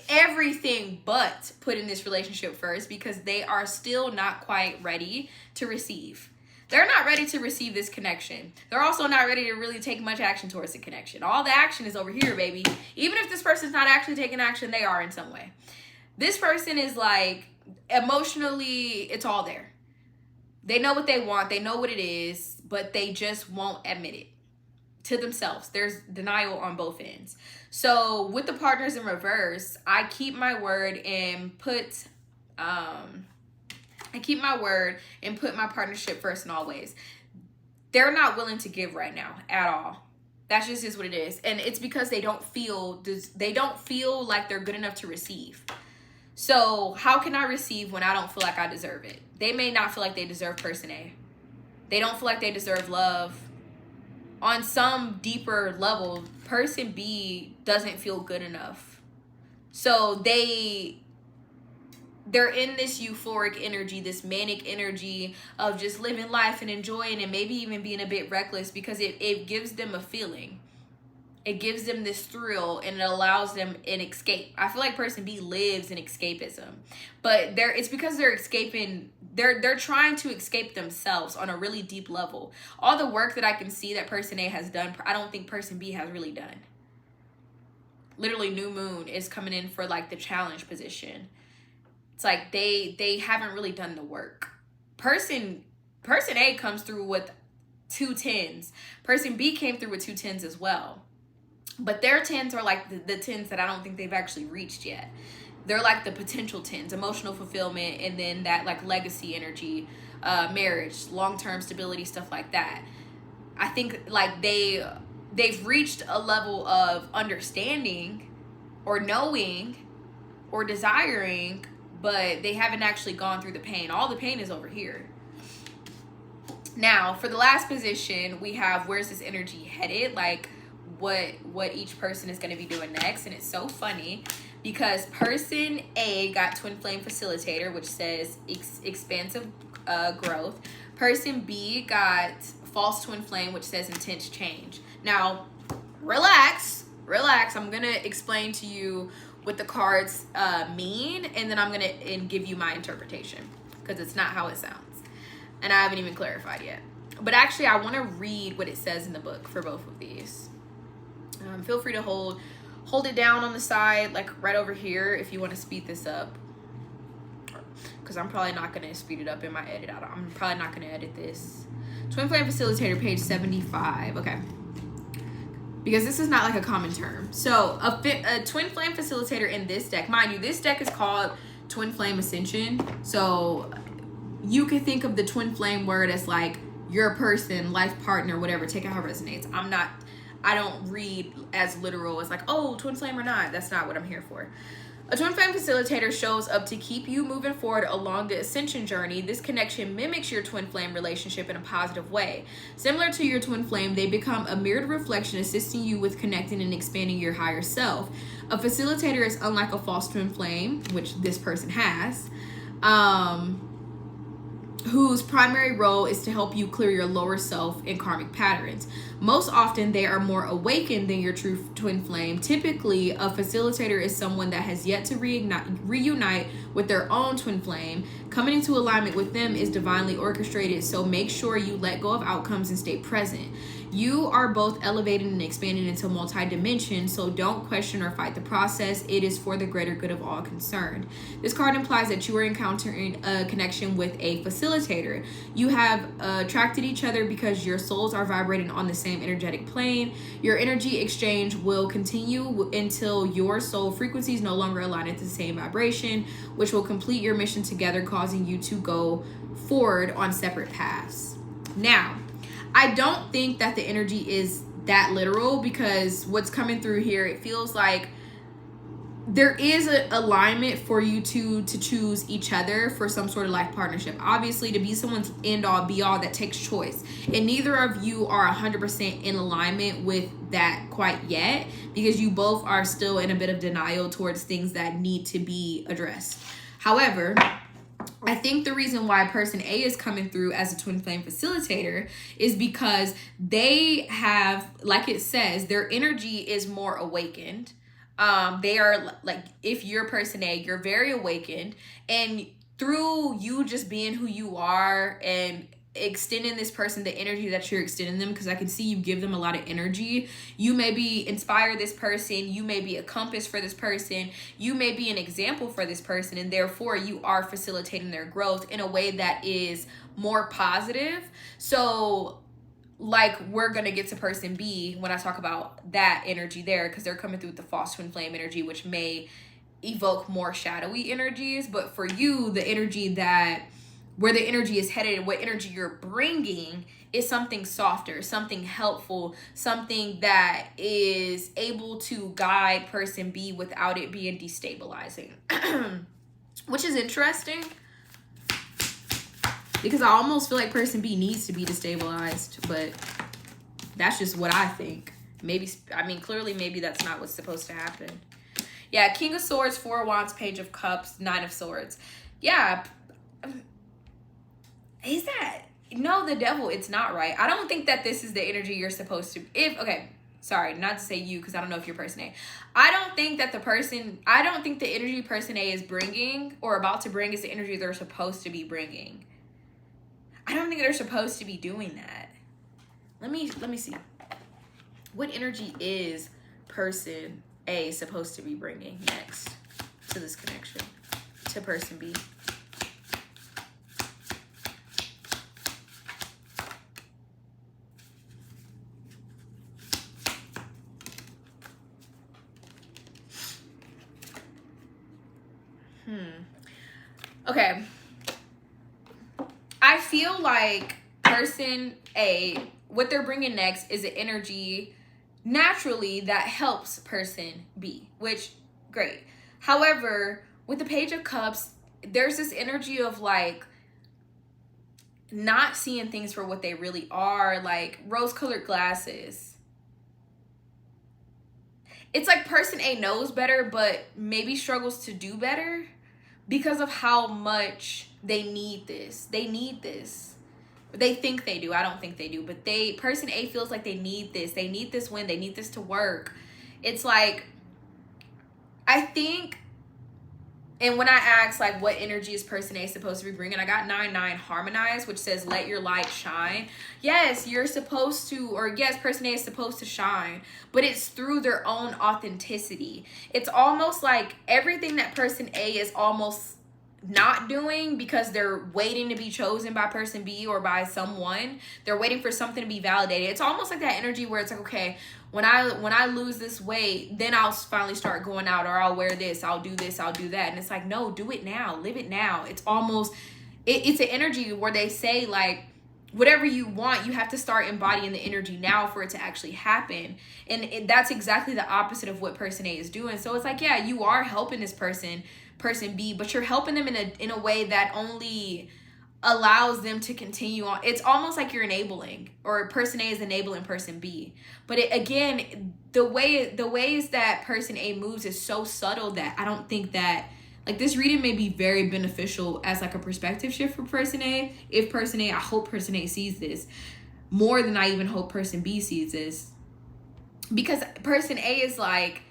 everything but putting this relationship first because they are still not quite ready to receive. They're not ready to receive this connection. They're also not ready to really take much action towards the connection. All the action is over here, baby. Even if this person's not actually taking action, they are in some way. This person is like, emotionally, it's all there. They know what they want. They know what it is, but they just won't admit it to themselves. There's denial on both ends. So with the partners in reverse, I keep my word and put my partnership first in all ways. They're not willing to give right now at all. That's just is what it is. And it's because they don't feel like they're good enough to receive. So how can I receive when I don't feel like I deserve it? They may not feel like they deserve person A. They don't feel like they deserve love. On some deeper level, person B doesn't feel good enough. So they're in this euphoric energy, this manic energy of just living life and enjoying and maybe even being a bit reckless because it gives them a feeling. It gives them this thrill and it allows them an escape. I feel like person B lives in escapism, but it's because they're escaping. They're trying to escape themselves on a really deep level. All the work that I can see that person A has done, I don't think person B has really done. Literally, New Moon is coming in for like the challenge position. It's like they haven't really done the work. Person A comes through with 2 10s. Person B came through with 2 10s as well. But their 10s are like the 10s that I don't think they've actually reached yet. They're like the potential 10s, emotional fulfillment, and then that like legacy energy, marriage, long-term stability, stuff like that. I think like they've reached a level of understanding or knowing or desiring, but they haven't actually gone through the pain. All the pain is over here. Now, for the last position, we have where's this energy headed? Like what each person is going to be doing next. And it's so funny because person A got twin flame facilitator, which says expansive growth. Person B got false twin flame, which says intense change. Now, relax. I'm going to explain to you what the cards mean, and then I'm going to give you my interpretation because it's not how it sounds. And I haven't even clarified yet. But actually, I want to read what it says in the book for both of these. Feel free to hold it down on the side, like right over here, if you want to speed this up. Because I'm probably not going to speed it up in my edit. I'm probably not going to edit this. Twin Flame Facilitator, page 75. Okay. Because this is not like a common term. So a Twin Flame Facilitator in this deck, mind you, this deck is called Twin Flame Ascension. So you could think of the Twin Flame word as like your person, life partner, whatever. Take it how it resonates. I don't read as literal as like, oh, twin flame or not. That's not what I'm here for. A twin flame facilitator shows up to keep you moving forward along the ascension journey. This connection mimics your twin flame relationship in a positive way. Similar to your twin flame, they become a mirrored reflection, assisting you with connecting and expanding your higher self. A facilitator is unlike a false twin flame, which this person has, whose primary role is to help you clear your lower self and karmic patterns. Most often, they are more awakened than your true twin flame. Typically, a facilitator is someone that has yet to reunite with their own twin flame. Coming into alignment with them is divinely orchestrated, so make sure you let go of outcomes and stay present. You are both elevated and expanded into multi-dimensions, so don't question or fight the process. It is for the greater good of all concerned. This card implies that you are encountering a connection with a facilitator. You have attracted each other because your souls are vibrating on the same energetic plane. Your energy exchange will continue until your soul frequencies no longer align at the same vibration, which will complete your mission together, causing you to go forward on separate paths. Now, I don't think that the energy is that literal, because what's coming through here, it feels like there is an alignment for you to choose each other for some sort of life partnership. Obviously, to be someone's end all be all, that takes choice. And neither of you are 100% in alignment with that quite yet, because you both are still in a bit of denial towards things that need to be addressed. However, I think the reason why person A is coming through as a twin flame facilitator is because they have, like it says, their energy is more awakened. They are like, if you're person A, you're very awakened, and through you just being who you are and extending this person the energy that you're extending them, because I can see you give them a lot of energy. You may be inspire this person, you may be a compass for this person, you may be an example for this person, and therefore you are facilitating their growth in a way that is more positive. So like, we're gonna get to person B when I talk about that energy there, because they're coming through with the false twin flame energy, which may evoke more shadowy energies. But for you, the energy that where the energy is headed and what energy you're bringing is something softer, something helpful, something that is able to guide person B without it being destabilizing. Which is interesting, because I almost feel like person B needs to be destabilized, but that's just what I think. Maybe, I mean, clearly maybe that's not what's supposed to happen. Yeah, King of Swords, Four of Wands, Page of Cups, Nine of Swords. Yeah. Is that? No, the Devil, it's not right. I don't think that this is the energy you're supposed to, okay, sorry, not to say you, because I don't know if you're person A. I don't think the energy person A is bringing or about to bring is the energy they're supposed to be bringing. I don't think they're supposed to be doing that. Let me see. What energy is person A supposed to be bringing next to this connection to person B? Okay. I feel like person A, what they're bringing next is an energy naturally that helps person B, which, great. However, with the Page of Cups, there's this energy of like not seeing things for what they really are, like rose-colored glasses. It's like person A knows better, but maybe struggles to do better because of how much they need this. They need this. They think they do. I don't think they do. But person A feels like they need this. They need this win. They need this to work. It's like, I think, and when I asked, like, what energy is person A supposed to be bringing, I got 9-9 Harmonize, which says, let your light shine. Yes, you're supposed to, or yes, person A is supposed to shine, but it's through their own authenticity. It's almost like everything that person A is almost not doing because they're waiting to be chosen by person B or by someone. They're waiting for something to be validated. It's almost like that energy where it's like, okay, when I lose this weight, then I'll finally start going out, or I'll wear this, I'll do this, I'll do that. And it's like, no, do it now, live it now. It's almost, it's an energy where they say, like, whatever you want, you have to start embodying the energy now for it to actually happen. And that's exactly the opposite of what person A is doing. So it's like, yeah, you are helping this person B, but you're helping them in a way that only allows them to continue on. It's almost like you're enabling, or person A is enabling person B. But again, the ways that person A moves is so subtle that I don't think that, like, this reading may be very beneficial as like a perspective shift for person A. If person A, I hope person A sees this more than I even hope person B sees this, because person A is like,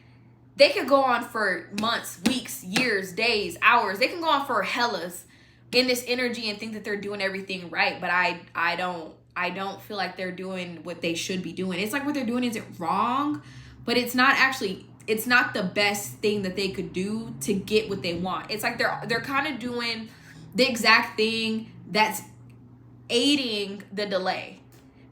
they could go on for months, weeks, years, days, hours. They can go on for hellas in this energy and think that they're doing everything right. But I I don't feel like they're doing what they should be doing. It's like what they're doing isn't wrong, but it's not the best thing that they could do to get what they want. It's like they're kind of doing the exact thing that's aiding the delay,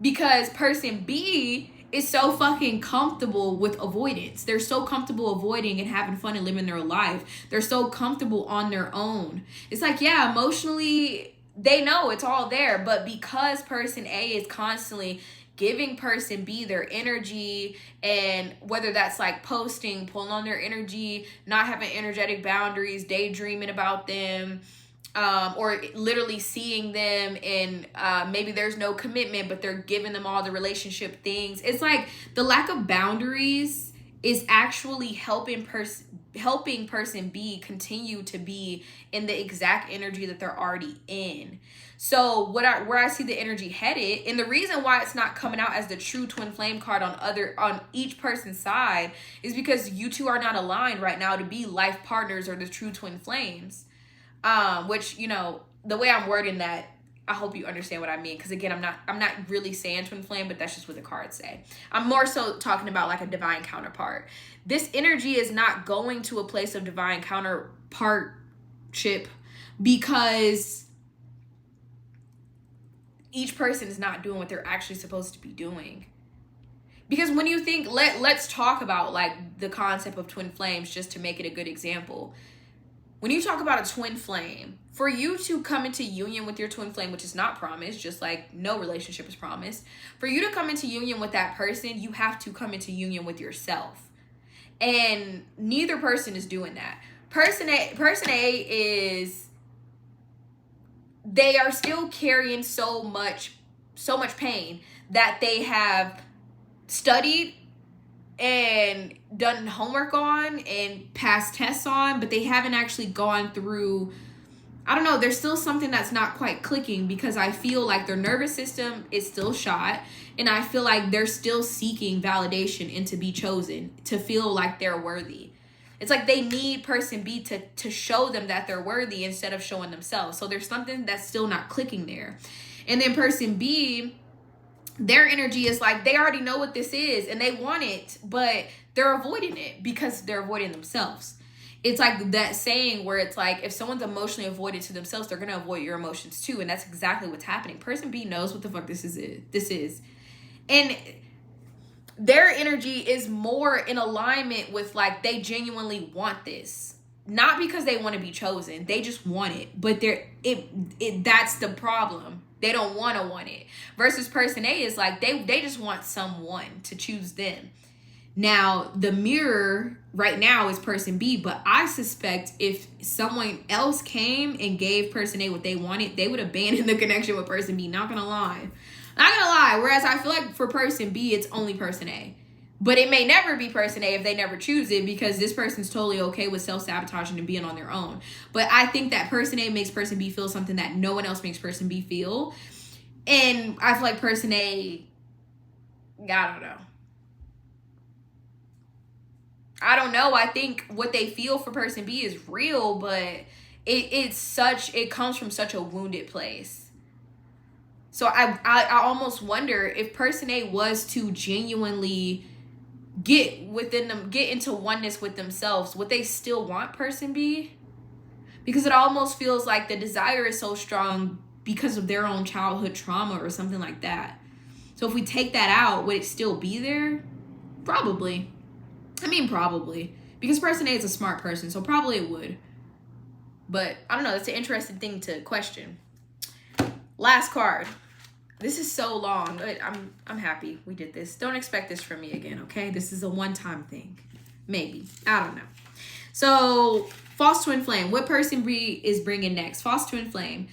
because person B is so fucking comfortable with avoidance. They're so comfortable avoiding and having fun and living their life. They're so comfortable on their own. It's like, yeah, emotionally they know it's all there, but because person A is constantly giving person B their energy, and whether that's like posting, pulling on their energy, not having energetic boundaries, daydreaming about them, or literally seeing them, and maybe there's no commitment, but they're giving them all the relationship things. It's like the lack of boundaries is actually helping person B continue to be in the exact energy that they're already in. So where I see the energy headed, and the reason why it's not coming out as the true twin flame card on each person's side, is because you two are not aligned right now to be life partners or the true twin flames. Which, you know, the way I'm wording that, I hope you understand what I mean. Because again, I'm not really saying twin flame, but that's just what the cards say. I'm more so talking about like a divine counterpart. This energy is not going to a place of divine counterpartship because each person is not doing what they're actually supposed to be doing. Because when you think, let's talk about like the concept of twin flames, just to make it a good example. When you talk about a twin flame, for you to come into union with your twin flame, which is not promised, just like no relationship is promised, for you to come into union with that person, you have to come into union with yourself. And neither person is doing that. Person A is, they are still carrying so much pain that they have studied and done homework on and passed tests on, but they haven't actually gone through, I don't know, there's still something that's not quite clicking, because I feel like their nervous system is still shot, and I feel like they're still seeking validation and to be chosen, to feel like they're worthy. It's like they need person B to show them that they're worthy instead of showing themselves. So there's something that's still not clicking there. And then person B, their energy is like they already know what this is and they want it, but they're avoiding it because they're avoiding themselves. It's like that saying where it's like, if someone's emotionally avoided to themselves, they're going to avoid your emotions too. And that's exactly what's happening. Person B knows what the fuck this is. And their energy is more in alignment with like, they genuinely want this. Not because they want to be chosen. They just want it. But that's the problem. They don't want it. Versus person A is like, they just want someone to choose them. Now, the mirror right now is person B, but I suspect if someone else came and gave person A what they wanted, they would abandon the connection with person B. Not gonna lie. Whereas I feel like for person B, it's only person A. But it may never be person A if they never choose it, because this person's totally okay with self-sabotaging and being on their own. But I think that person A makes person B feel something that no one else makes person B feel. And I feel like person A, I don't know. I think what they feel for person B is real, but it comes from such a wounded place. So I almost wonder if person A was to genuinely get into oneness with themselves, would they still want person B? Because it almost feels like the desire is so strong because of their own childhood trauma or something like that. So if we take that out, would it still be there? Probably. Probably. Because person A is a smart person, so probably it would. But I don't know, that's an interesting thing to question. Last card. This is so long, but I'm happy we did this. Don't expect this from me again, okay? This is a one-time thing. Maybe. I don't know. So, false twin flame. What person B is bringing next? False twin flame.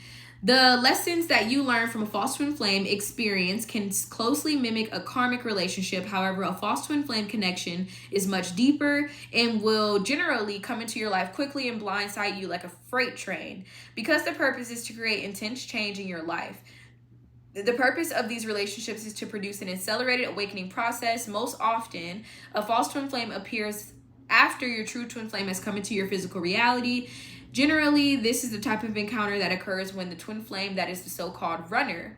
The lessons that you learn from a false twin flame experience can closely mimic a karmic relationship. However, a false twin flame connection is much deeper and will generally come into your life quickly and blindside you like a freight train, because the purpose is to create intense change in your life. The purpose of these relationships is to produce an accelerated awakening process. Most often, a false twin flame appears after your true twin flame has come into your physical reality. Generally, this is the type of encounter that occurs when the twin flame, that is the so-called runner,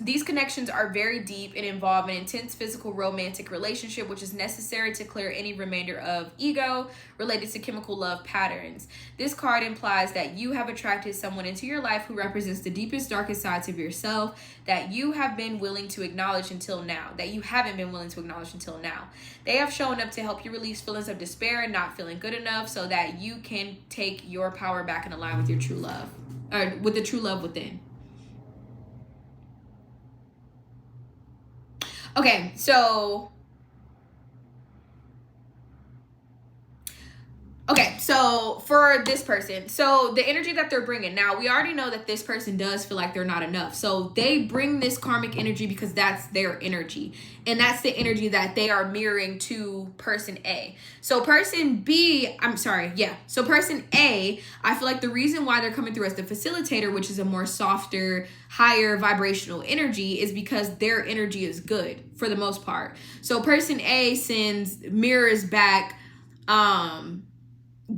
These connections are very deep and involve an intense physical romantic relationship, which is necessary to clear any remainder of ego related to chemical love patterns. This card implies that you have attracted someone into your life who represents the deepest, darkest sides of yourself that you have been willing to acknowledge until now, that you haven't been willing to acknowledge until now. They have shown up to help you release feelings of despair and not feeling good enough so that you can take your power back and align with your true love, or with the true love within. Okay, so for this person, so the energy that they're bringing, now we already know that this person does feel like they're not enough. So they bring this karmic energy because that's their energy. And that's the energy that they are mirroring to person A. So person B, so person A, I feel like the reason why they're coming through as the facilitator, which is a more softer, higher vibrational energy, is because their energy is good for the most part. So person A mirrors back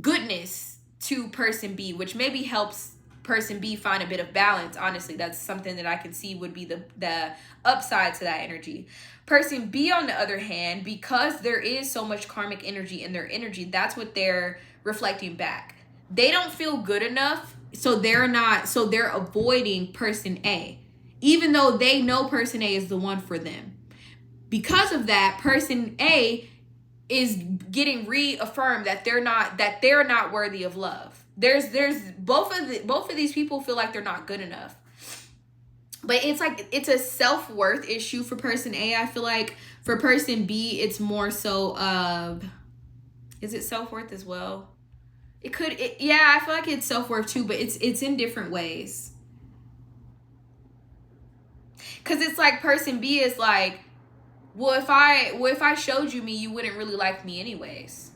goodness to person B, which maybe helps person B find a bit of balance. Honestly, that's something that I can see would be the upside to that energy. Person B, on the other hand, because there is so much karmic energy in their energy, that's what they're reflecting back. They don't feel good enough, so they're avoiding person A, even though they know person A is the one for them. Because of that, person A is getting reaffirmed that they're not worthy of love. There's both of these people feel like they're not good enough. But it's like it's a self-worth issue for person A. I feel like for person B, it's more so of, is it self-worth as well? I feel like it's self-worth too, but it's in different ways. Cause it's like person B is like, well, if I showed you me, you wouldn't really like me anyways.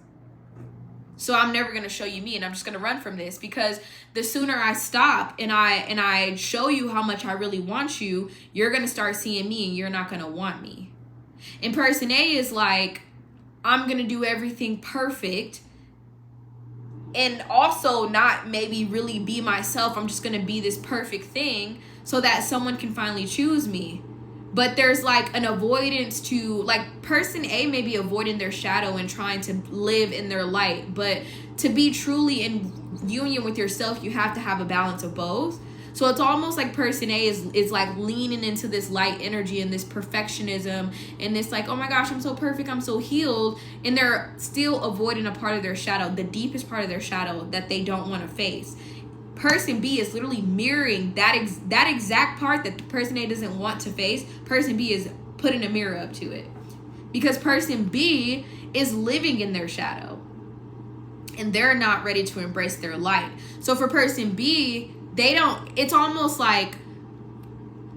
So I'm never going to show you me, and I'm just going to run from this, because the sooner I stop and I show you how much I really want you, you're going to start seeing me and you're not going to want me. And person A is like, I'm going to do everything perfect and also not maybe really be myself. I'm just going to be this perfect thing so that someone can finally choose me. But there's like an avoidance to, like, person A may be avoiding their shadow and trying to live in their light. But to be truly in union with yourself, you have to have a balance of both. So it's almost like person A is like leaning into this light energy and this perfectionism and this like, oh my gosh, I'm so perfect, I'm so healed. And they're still avoiding a part of their shadow, the deepest part of their shadow that they don't want to face. Person B is literally mirroring that exact part that the person A doesn't want to face. Person B is putting a mirror up to it, because person B is living in their shadow and they're not ready to embrace their light. So for person B, it's almost like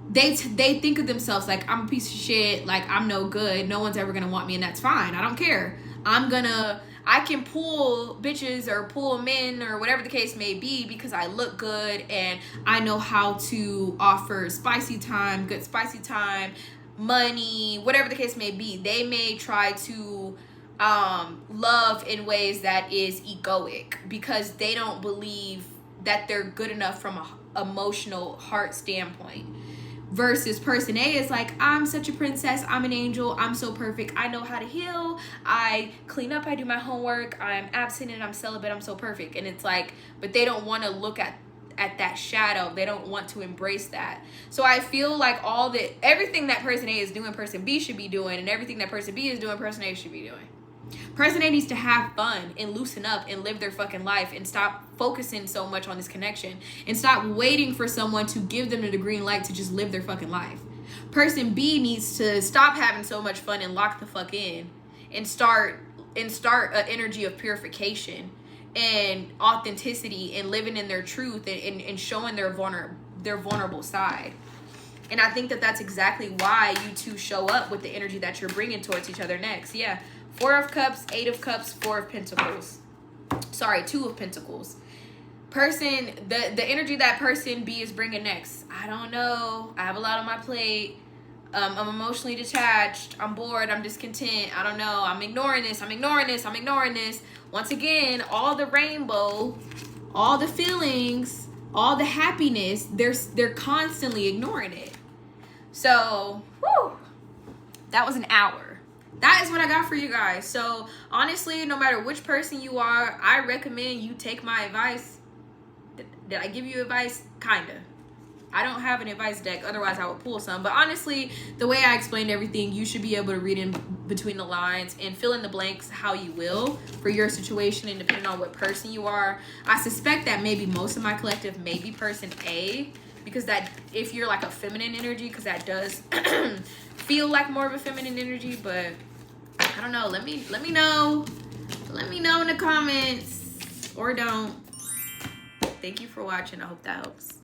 they think of themselves like, I'm a piece of shit, like I'm no good, no one's ever gonna want me, and that's fine. I don't care. I can pull bitches or pull men or whatever the case may be because I look good and I know how to offer good spicy time, money, whatever the case may be. They may try to love in ways that is egoic because they don't believe that they're good enough from a emotional heart standpoint. Versus person A is like, I'm such a princess, I'm an angel, I'm so perfect, I know how to heal, I clean up, I do my homework, I'm abstinent, I'm celibate, I'm so perfect. And it's like, but they don't want to look at that shadow. They don't want to embrace that. So I feel like everything that person A is doing, person B should be doing, and everything that person B is doing, person A should be doing. Person A needs to have fun and loosen up and live their fucking life and stop focusing so much on this connection and stop waiting for someone to give them the green light to just live their fucking life. Person B needs to stop having so much fun and lock the fuck in and start an energy of purification and authenticity and living in their truth and showing their vulnerable side. And I think that that's exactly why you two show up with the energy that you're bringing towards each other next. Yeah. 4 of Cups, 8 of Cups, 4 of Pentacles. Sorry, 2 of Pentacles. The energy that person B is bringing next. I don't know. I have a lot on my plate. I'm emotionally detached. I'm bored. I'm discontent. I don't know. I'm ignoring this. Once again, all the rainbow, all the feelings, all the happiness, they're constantly ignoring it. So, whew, that was an hour. That is what I got for you guys. So honestly, no matter which person you are, I recommend you take my advice. Did I give you advice? Kinda. I don't have an advice deck, otherwise I would pull some. But honestly, the way I explained everything, you should be able to read in between the lines and fill in the blanks how you will for your situation and depending on what person you are. I suspect that maybe most of my collective may be person A, because that if you're like a feminine energy, because that does feel like more of a feminine energy. But I don't know. Let me know. Let me know in the comments, or don't. Thank you for watching. I hope that helps.